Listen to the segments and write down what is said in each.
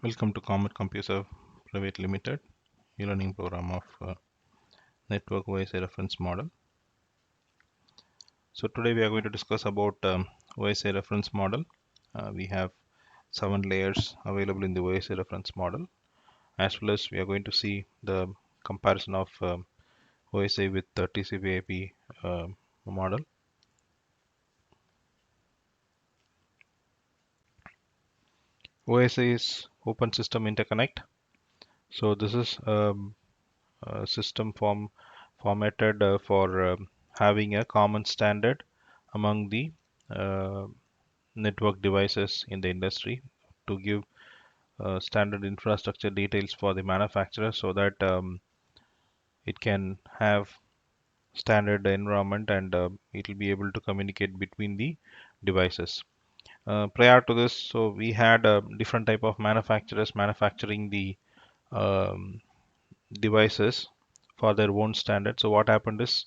Welcome to Comet Computer Private Limited e-learning program of Network OSI Reference Model. So today we are going to discuss about OSI Reference Model. We have 7 layers available in the OSI Reference Model, as well as we are going to see the comparison of OSI with the TCP IP model. OSI is Open System Interconnect. So this is a system formatted for having a common standard among the uh, network devices in the industry to give standard infrastructure details for the manufacturer so that it can have standard environment and it will be able to communicate between the devices. Prior to this, so we had different type of manufacturers manufacturing the um, devices for their own standard. So what happened is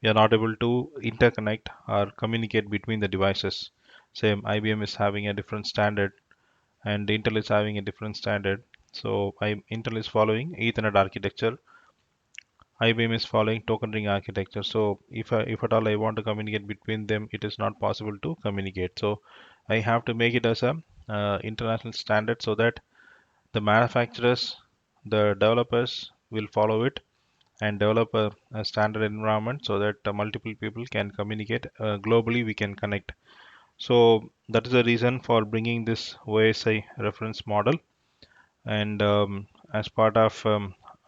we are not able to interconnect or communicate between the devices. Same IBM is having a different standard and Intel is having a different standard. So Intel is following Ethernet architecture. IBM is following token ring architecture. So if at all I want to communicate between them, it is not possible to communicate. So I have to make it as a international standard so that the manufacturers, the developers will follow it and develop a standard environment so that multiple people can communicate globally. We can connect. So that is the reason for bringing this OSI reference model. And as part of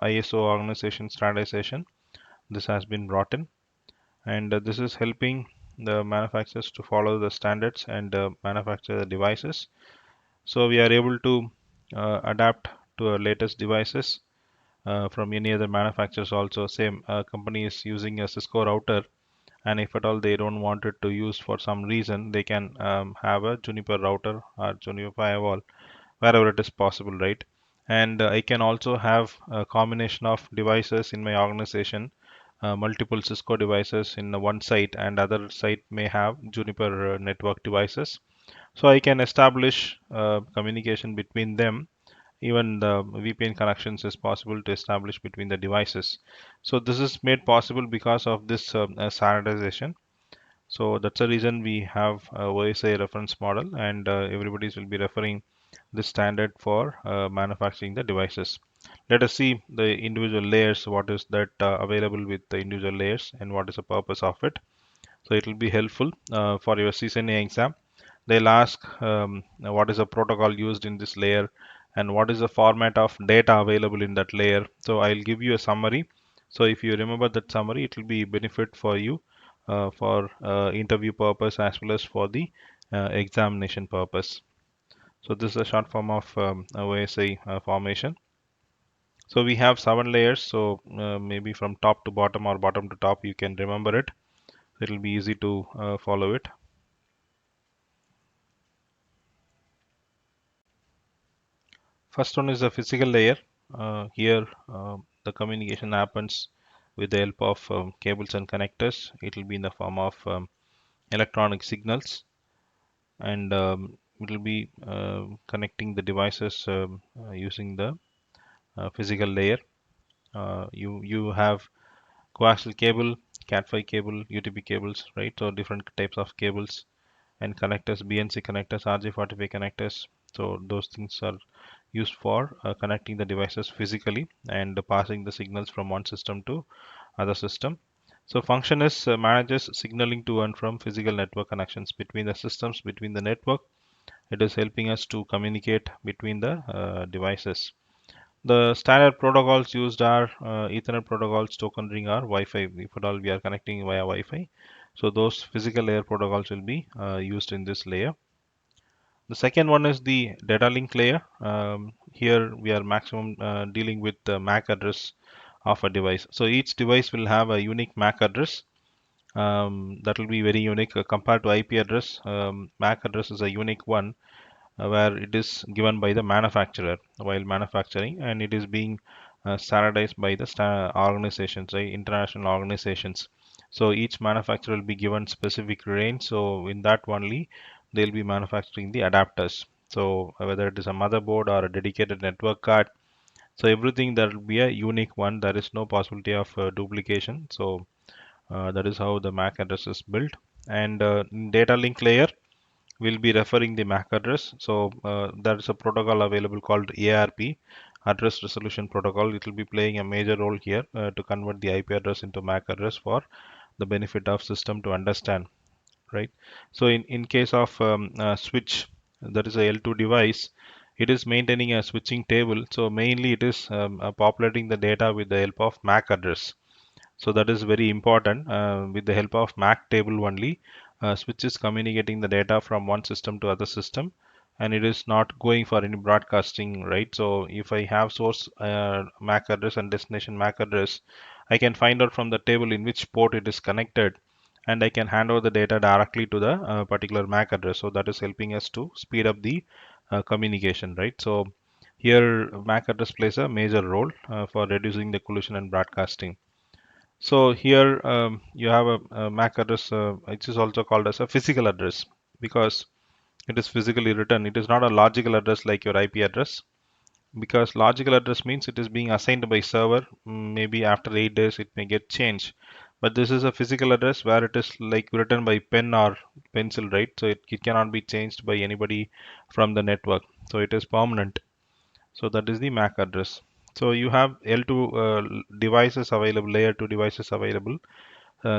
ISO organization standardization, this has been brought in, and this is helping the manufacturers to follow the standards and manufacture the devices. So we are able to adapt to our latest devices from any other manufacturers also. Same company is using a Cisco router, and if at all they don't want it to use for some reason, they can have a Juniper router or Juniper firewall wherever it is possible, right? And I can also have a combination of devices in my organization, multiple Cisco devices in one site, and other site may have Juniper network devices. So I can establish communication between them. Even the VPN connections is possible to establish between the devices. So this is made possible because of this standardization. So that's the reason we have a OSI reference model, and everybody will be referring this standard for manufacturing the devices. Let us see the individual layers, what is that available with the individual layers and what is the purpose of it. So it will be helpful for your CCNA exam. They'll ask what is the protocol used in this layer and what is the format of data available in that layer. So I'll give you a summary. So if you remember that summary, it will be benefit for you for interview purpose as well as for the examination purpose. So this is a short form of OSI formation. So we have 7 layers. So maybe from top to bottom or bottom to top, you can remember it. It will be easy to follow it. First one is the physical layer. Here, the communication happens with the help of cables and connectors. It will be in the form of electronic signals, and it will be connecting the devices using the physical layer. You have coaxial cable, Cat5 cable, UTP cables, right? So different types of cables and connectors, BNC connectors, RJ45 connectors. So those things are used for connecting the devices physically and passing the signals from one system to other system. So function is manages signaling to and from physical network connections between the systems, between the network. It is helping us to communicate between the devices. The standard protocols used are Ethernet protocols, token ring, or Wi-Fi. If at all we are connecting via Wi-Fi, so those physical layer protocols will be used in this layer. The second one is the data link layer. Here we are maximum dealing with the MAC address of a device. So each device will have a unique MAC address. That will be very unique compared to IP address. MAC address is a unique one where it is given by the manufacturer while manufacturing, and it is being standardized by the organizations, right? International organizations. So each manufacturer will be given specific range. So in that only they'll be manufacturing the adapters. So whether it is a motherboard or a dedicated network card, so everything that will be a unique one. There is no possibility of duplication. So that is how the MAC address is built. And in data link layer, we'll be referring the MAC address. So there is a protocol available called ARP, Address Resolution Protocol. It will be playing a major role here to convert the IP address into MAC address for the benefit of system to understand, right? So in case of switch, that is a L2 device, it is maintaining a switching table. So mainly it is populating the data with the help of MAC address. So that is very important. With the help of MAC table only, switch is communicating the data from one system to other system, and it is not going for any broadcasting, right? So if I have source MAC address and destination MAC address, I can find out from the table in which port it is connected, and I can hand over the data directly to the particular MAC address. So that is helping us to speed up the communication, right? So here MAC address plays a major role for reducing the collision and broadcasting. So here you have a MAC address, which is also called as a physical address because it is physically written. It is not a logical address like your IP address, because logical address means it is being assigned by server. Maybe after 8 days it may get changed. But this is a physical address where it is like written by pen or pencil, right? So it cannot be changed by anybody from the network. So it is permanent. So that is the MAC address. So you have L2 devices available, layer 2 devices available,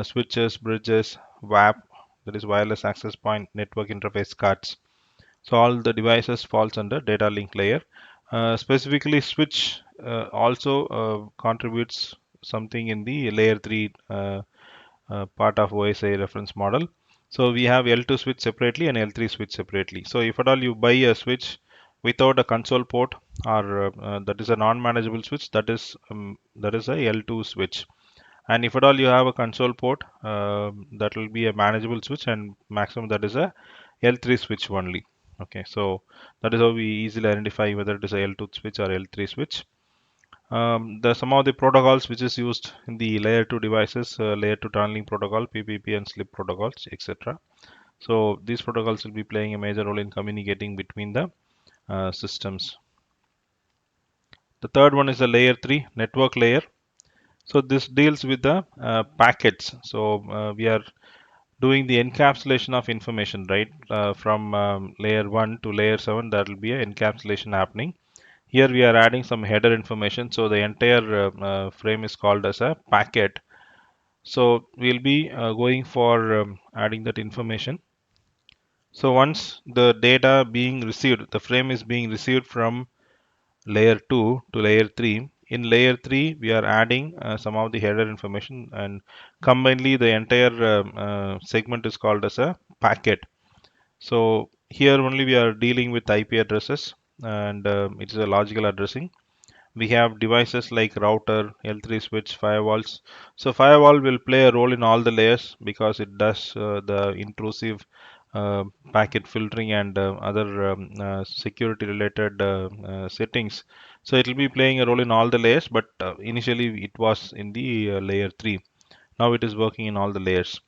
switches, bridges, WAP, that is wireless access point, network interface cards. So all the devices falls under data link layer. Specifically, switch also contributes something in the layer 3 part of OSI reference model. So we have L2 switch separately and L3 switch separately. So if at all you buy a switch without a console port, or that is a non-manageable switch, that is a L2 switch. And if at all you have a console port, that will be a manageable switch, and maximum that is a L3 switch only. Okay, so that is how we easily identify whether it is a L2 switch or L3 switch. The some of the protocols which is used in the layer 2 devices, layer 2 tunneling protocol, PPP and SLIP protocols, etc. So these protocols will be playing a major role in communicating between the systems. The third one is the layer 3 network layer. So this deals with the packets. So we are doing the encapsulation of information, right? From layer 1 to layer 7, there will be an encapsulation happening. Here we are adding some header information. So the entire frame is called as a packet. So we'll be going for adding that information. So once the data being received, the frame is being received from layer 2 to layer 3. In layer 3, we are adding some of the header information, and combinedly the entire segment is called as a packet. So here only we are dealing with IP addresses, and it is a logical addressing. We have devices like router, L3 switch, firewalls. So firewall will play a role in all the layers because it does the intrusive uh, packet filtering and other security related settings. So it will be playing a role in all the layers, but initially it was in the layer 3. Now it is working in all the layers.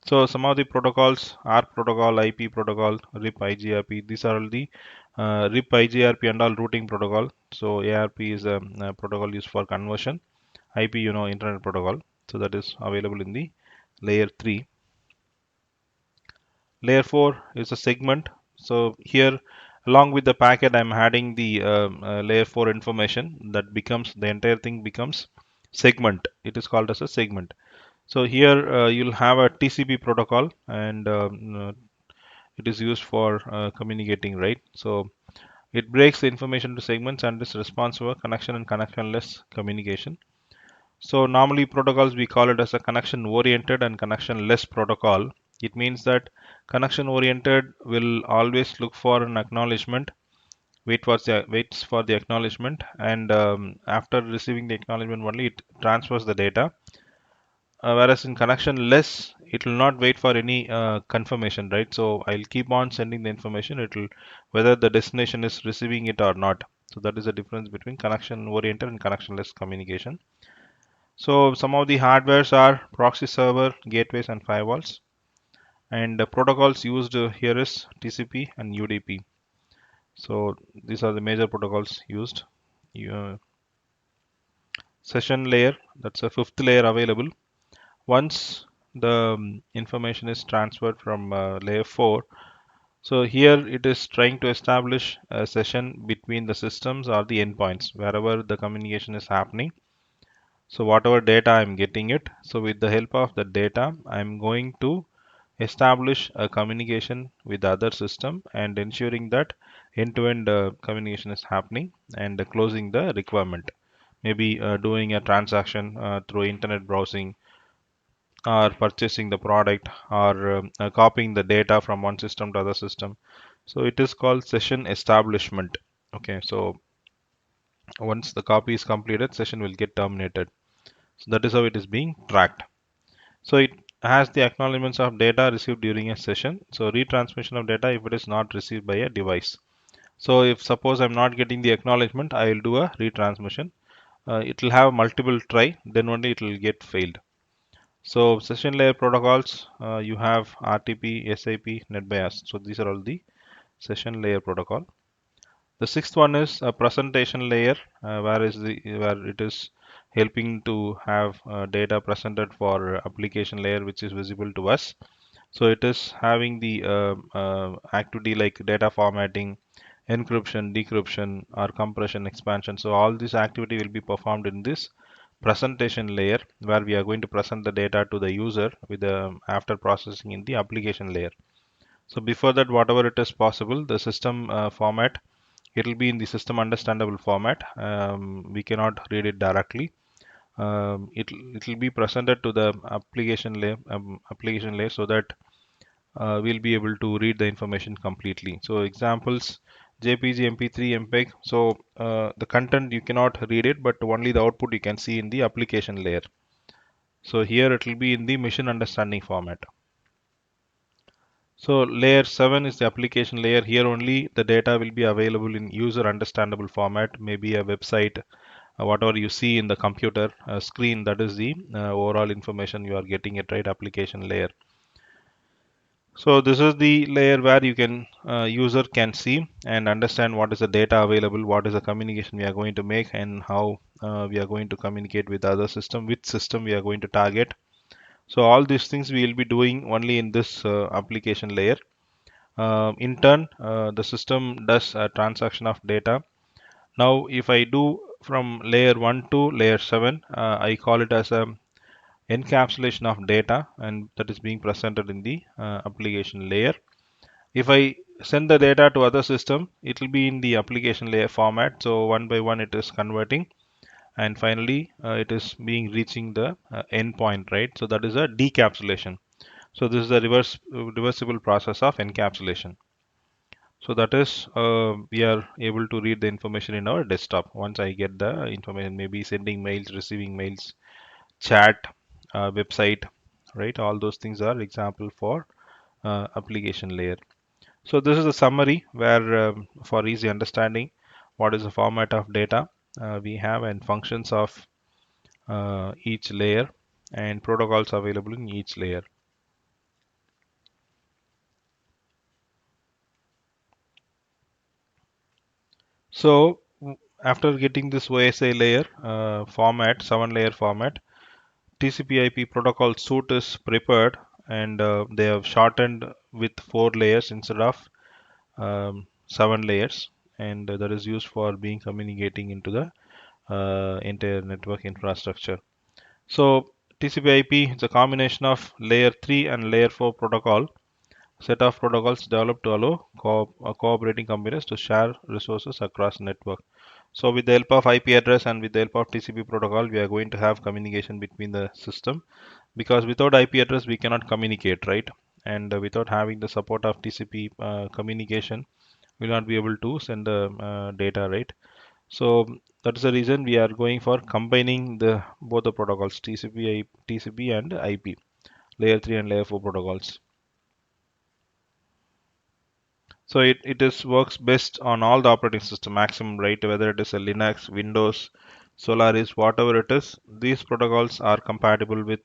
So some of the protocols, ARP protocol, IP protocol, RIP, IGRP, these are all the RIP, IGRP and all routing protocol. So ARP is a protocol used for conversion. IP, Internet Protocol. So that is available in the layer 3. Layer 4 is a segment. So here, along with the packet, I'm adding the layer 4 information that becomes, the entire thing becomes segment. It is called as a segment. So here you'll have a TCP protocol, and it is used for communicating, right? So it breaks the information to segments and is responsive for connection and connectionless communication. So normally protocols we call it as a connection oriented and connectionless protocol. It means that connection oriented will always look for an acknowledgement, waits for the acknowledgement, and after receiving the acknowledgement only it transfers the data. Whereas in connection less, it will not wait for any confirmation, right? So I'll keep on sending the information. It will, whether the destination is receiving it or not. So that is the difference between connection oriented and connectionless communication. So some of the hardwares are proxy server, gateways, and firewalls. And the protocols used here is TCP and UDP. So these are the major protocols used. Session layer, that's a fifth layer available. Once the information is transferred from layer 4, so here it is trying to establish a session between the systems or the endpoints wherever the communication is happening. So whatever data I'm getting it, so with the help of the data, I'm going to establish a communication with the other system and ensuring that end-to-end communication is happening and closing the requirement. Maybe doing a transaction through internet browsing or purchasing the product or copying the data from one system to other system. So it is called session establishment. Okay, so once the copy is completed, session will get terminated. So that is how it is being tracked. So it has the acknowledgements of data received during a session. So retransmission of data if it is not received by a device. So if suppose I'm not getting the acknowledgement, I will do a retransmission. It will have multiple try, then only it will get failed. So session layer protocols, you have RTP, SIP, NetBIOS. So these are all the session layer protocol. The sixth one is a presentation layer, where it is helping to have data presented for application layer, which is visible to us. So it is having the activity like data formatting, encryption, decryption, or compression, expansion. So all this activity will be performed in this presentation layer, where we are going to present the data to the user with the after processing in the application layer. So before that, whatever it is possible, the system format, it will be in the system understandable format. We cannot read it directly. It will be presented to the application layer so that we'll be able to read the information completely. So examples, JPG, MP3, MPEG. So the content you cannot read it, but only the output you can see in the application layer. So here it will be in the machine understanding format. So layer 7 is the application layer. Here only the data will be available in user understandable format, maybe a website, whatever you see in the computer screen, that is the overall information you are getting it, right? Application layer. So this is the layer where you can user can see and understand what is the data available, what is the communication we are going to make, and how we are going to communicate with other system, which system we are going to target. So all these things we will be doing only in this application layer. In turn, the system does a transaction of data. Now, if I do from layer 1 to layer 7, I call it as a encapsulation of data, and that is being presented in the application layer. If I send the data to other system, it will be in the application layer format. So one by one it is converting, and finally it is being reaching the endpoint, right? So that is a decapsulation. So this is a reversible process of encapsulation. So that is we are able to read the information in our desktop. Once I get the information, maybe sending mails, receiving mails, chat, website, right? All those things are example for application layer. So this is a summary where for easy understanding, what is the format of data we have and functions of each layer and protocols available in each layer. So after getting this OSI layer format, 7-layer format, TCP/IP protocol suite is prepared, and they have shortened with 4 layers instead of 7 layers, and that is used for being communicating into the entire network infrastructure. So TCP/IP is a combination of layer 3 and layer 4 protocol, set of protocols developed to allow cooperating companies to share resources across network. So with the help of IP address and with the help of TCP protocol, we are going to have communication between the system, because without IP address we cannot communicate, right? And without having the support of TCP communication, we will not be able to send the data, right? So that is the reason we are going for combining the both the protocols, TCP and IP, layer 3 and layer 4 protocols. So it is works best on all the operating system maximum, right? Whether it is a Linux, Windows, Solaris, whatever it is, these protocols are compatible with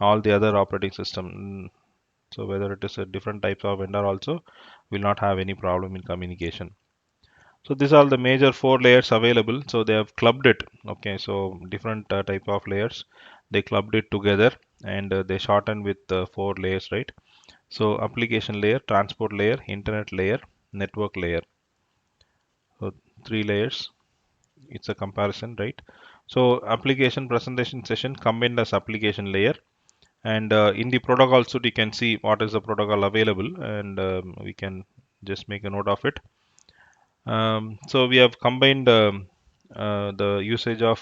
all the other operating system. So whether it is a different types of vendor also will not have any problem in communication. So these are the major four layers available. So they have clubbed it. Okay, so different type of layers. They clubbed it together and they shortened with four layers, right? So application layer, transport layer, internet layer, network layer. So three layers. It's a comparison, right? So application presentation session combined as application layer. And in the protocol suite, you can see what is the protocol available, and we can just make a note of it. So we have combined the usage of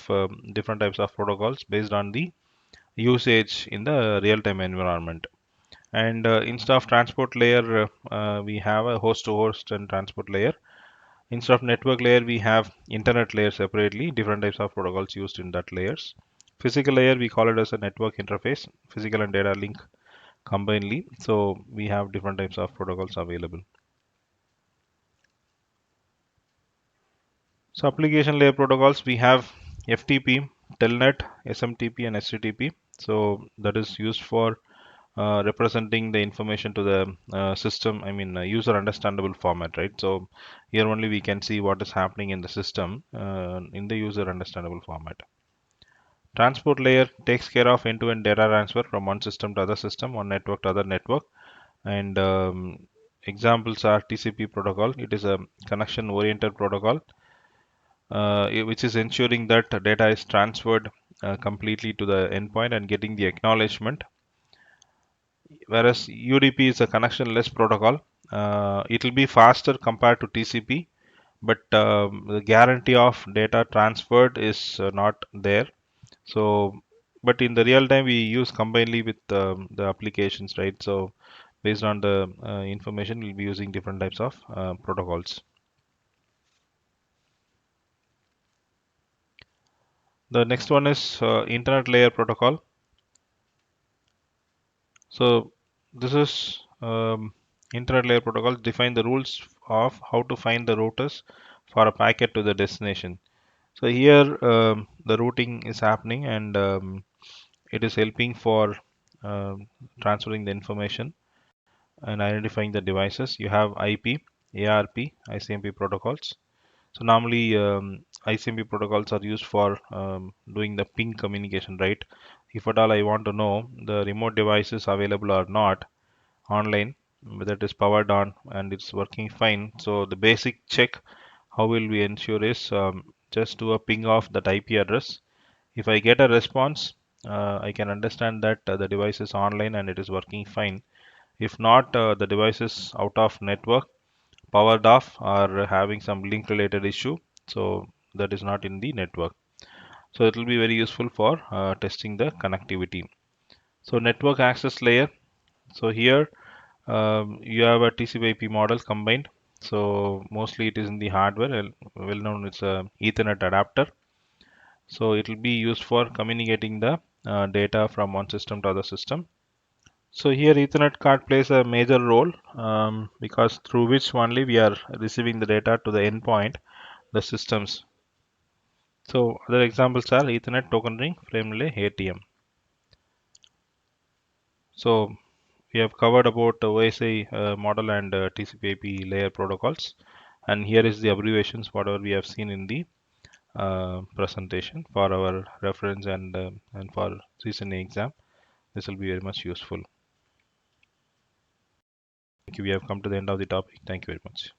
different types of protocols based on the usage in the real-time environment. And instead of transport layer, we have a host-to-host and transport layer. Instead of network layer, we have internet layer separately, different types of protocols used in that layers. Physical layer, we call it as a network interface, physical and data link combinedly. So we have different types of protocols available. So application layer protocols, we have FTP, Telnet, SMTP, and HTTP. So that is used for representing the information to the system, I mean user understandable format, right? So here only we can see what is happening in the system in the user understandable format. Transport layer takes care of end-to-end data transfer from one system to other system, one network to other network. And examples are TCP protocol. It is a connection oriented protocol which is ensuring that data is transferred completely to the endpoint and getting the acknowledgement. Whereas UDP is a connectionless protocol. It will be faster compared to TCP, but the guarantee of data transferred is not there. So, but in the real time, we use combinedly with the applications, right? So, based on the information, we'll be using different types of protocols. The next one is Internet Layer Protocol. So this is Internet Layer Protocol define the rules of how to find the routers for a packet to the destination. So here the routing is happening and it is helping for transferring the information and identifying the devices. You have IP, ARP, ICMP protocols. So normally ICMP protocols are used for doing the ping communication, right? If at all I want to know the remote devices available or not online, whether it is powered on and it's working fine. So the basic check how will we ensure is just do a ping of that IP address. If I get a response, I can understand that the device is online and it is working fine. If not, the device is out of network, powered off, or having some link related issue. So that is not in the network. So it will be very useful for testing the connectivity. So network access layer. So here you have a TCP/IP model combined. So mostly it is in the hardware. Well known it's a Ethernet adapter. So it will be used for communicating the data from one system to other system. So here Ethernet card plays a major role because through which only we are receiving the data to the endpoint, the systems. So other examples are Ethernet token ring, frame relay, ATM. So we have covered about OSI model and TCP/IP layer protocols, and here is the abbreviations whatever we have seen in the presentation for our reference and for CCNA exam. This will be very much useful. Thank you. We have come to the end of the topic. Thank you very much.